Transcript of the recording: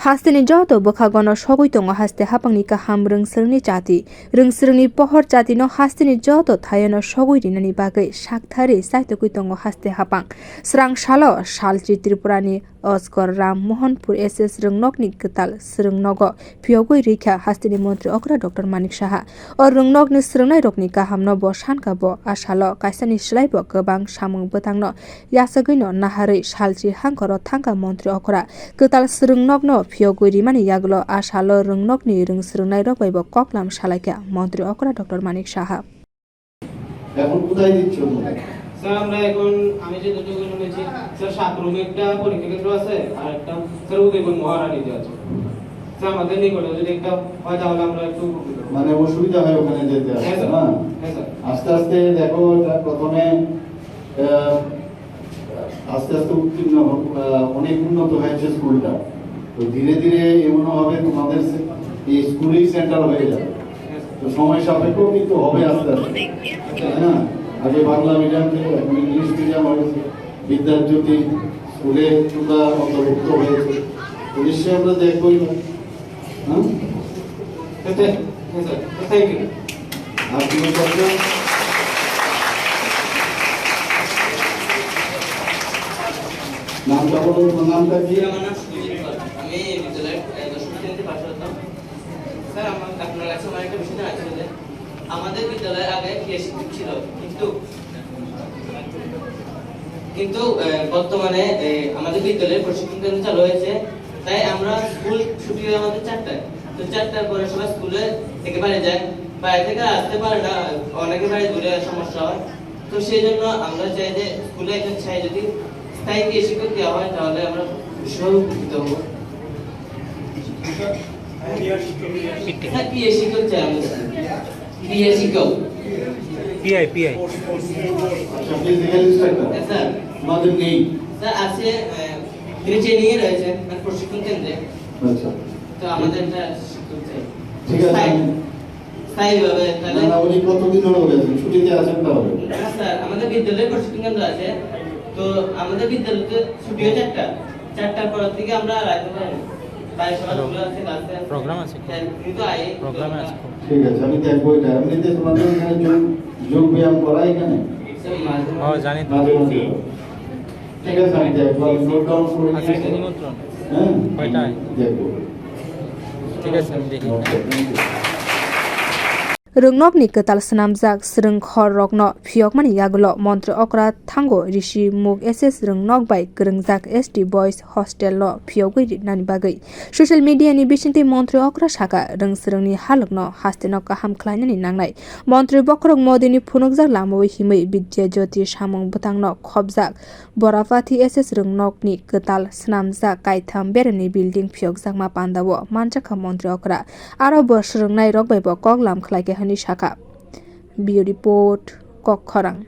Hasteni joto bokhagono sogoi tongo haste hapangni kaham rungsrungni jati rungsrungni pohor jati no hasteni joto thayano sogoi rinani bagai sakthari saitokui tongo haste hapang Swrang salo Salsi Tripurani Asghar Ram mohanpur SS rungnokni kwtal swrwngkhor phiyokma rikha hasteni montri okra Dr. Manik saha o rungnokni swrwngnai rokni kaham no bo sankha bo salo kaisani swlai bo kwbang samung bwtang no yasagui no naharwi Salsi hangkhoro thangkha montri okra kwtal swrwngkhor phiyokma rimani yakgo salo rungnokni rungsrungnai rok bai bo koklam salaika montri okra Dr. Manik saha এখন কোথায় দিচ্ছ sir আমরা এখন আমি যে দুটো গুলো বলছি স্যার 7 রুমে একটা পরীক্ষা কেন্দ্র আছে আর একটা স্যার উদয়পুর মহারানীতে আছে স্যার আমাদের নিকটে যদি একটা হয় তাহলে আমরা একটু মানে অসুবিধা হয় ওখানে যেতে হ্যাঁ না স্যার আস্তে আস্তে দেখো এটা প্রথমে আস্তে আস্তে উত্তীর্ণ অনেক উন্নত হয়েছে স্কুলটা তো ধীরে ধীরে এমন হবে তোমাদের এই স্কুলই সেন্টার হয়ে যাবে তো সময় সাপেক্ষ কিন্তু হবে আস্তে আস্তে হ্যাঁ আগে বাংলা মিডিয়াম ছিল এখন ইংলিশ মিডিয়াম হয়েছে বিদ্যাজ্যোতি স্কুলে চুকা অন্তর্ভুক্ত হয়েছে তো নিশ্চয়ই আমরা দেখবই না হ্যাঁ থ্যাংক ইউ আর কি বলছো নামটা বলো নামটা কি আমার নাম সুজিত আমি বিদ্যালয়ের দশম শ্রেণীতে পাশ করতাম স্যার আপনার কাছে আমার একটা বিষয় জানার ছিল যে আমাদের বিদ্যালয়ে আগে ক্রিয়া শিক্ষক ছিল কিন্তু বর্তমানে আমাদের বিদ্যালয়ে প্রশিক্ষণ কেন্দ্র চালু হয়েছে তাই আমরা স্কুল ছুটি হয় আমাদের 4টায় তো 4টার পরে সবাই স্কুলে থেকে বাইরে যায় বাইরে থেকে আসতে পারে না অনেকে বাইরে দূরে সমস্যা হয় তো সেই জন্য আমরা চাই যে স্কুলে একজন চাই যদি স্থায়ী ক্রিয়া শিক্ষক দেওয়া হয় তাহলে আমরা ভীষণ উপকৃত হবো ক্রিয়া শিক্ষক চাই আমাদের ক্রিয়া শিক্ষক পিআই আচ্ছা ফিজিক্যাল ইনস্ট্রাক্টর স্যার আমাদের নেই স্যার আছে ট্রেনিং রয়েছে প্রশিক্ষণ কেন্দ্রে আচ্ছা তো আমাদের একটা শিক্ষক চাই ঠিক আছে স্থায়ীভাবে তাহলে না উনি কতদিন হলো গেছেন ছুটিতে আছেন তাহলে না স্যার আমাদের বিদ্যালয়ে প্রশিক্ষণ কেন্দ্র আছে তো আমাদের বিদ্যালয়তে ছুটি হয় 4টার পর থেকে আমরা রাখতে পারি বাইরে সবাই স্কুলে আছে ক্লাসে প্রোগ্রাম আছে কিন্তু আই প্রোগ্রামে আছে ঠিক আছে আমি দেখবো এটা এমনিতে তোমাদের এখানে যোগ ব্যায়াম করা এখানে ও জানি তো মাঝে মাঝে ঠিক আছে আমি দেখবো আমি নোট ডাউন করে আজকে নিয়েছি নিমন্ত্রণ হ্যাঁ কয়টায় দেখবো ঠিক আছে আমি দেখি okay thank you Rungnokni kwtal swnamjak swrwngkhor rokno phiyokmani yakgo montri okra thango rishi muk SS rungnok bai kwrwngjak ST boys hostel no phiyogui nani bagai social media ni bisinti montri okra saka rungsrungni halokno hasteno kaham khlainani nangnai montri bokrok modini phunukjak lamoi himui bidyajyoti samung bwtang no khopjak borapati SS rungnokni kwtal swnamjak kaitham berani building phiyokjakma pandao manjak montri okra aro bo swrwngnai rok bai bo koklam khlaike hani saka Bio report Khorang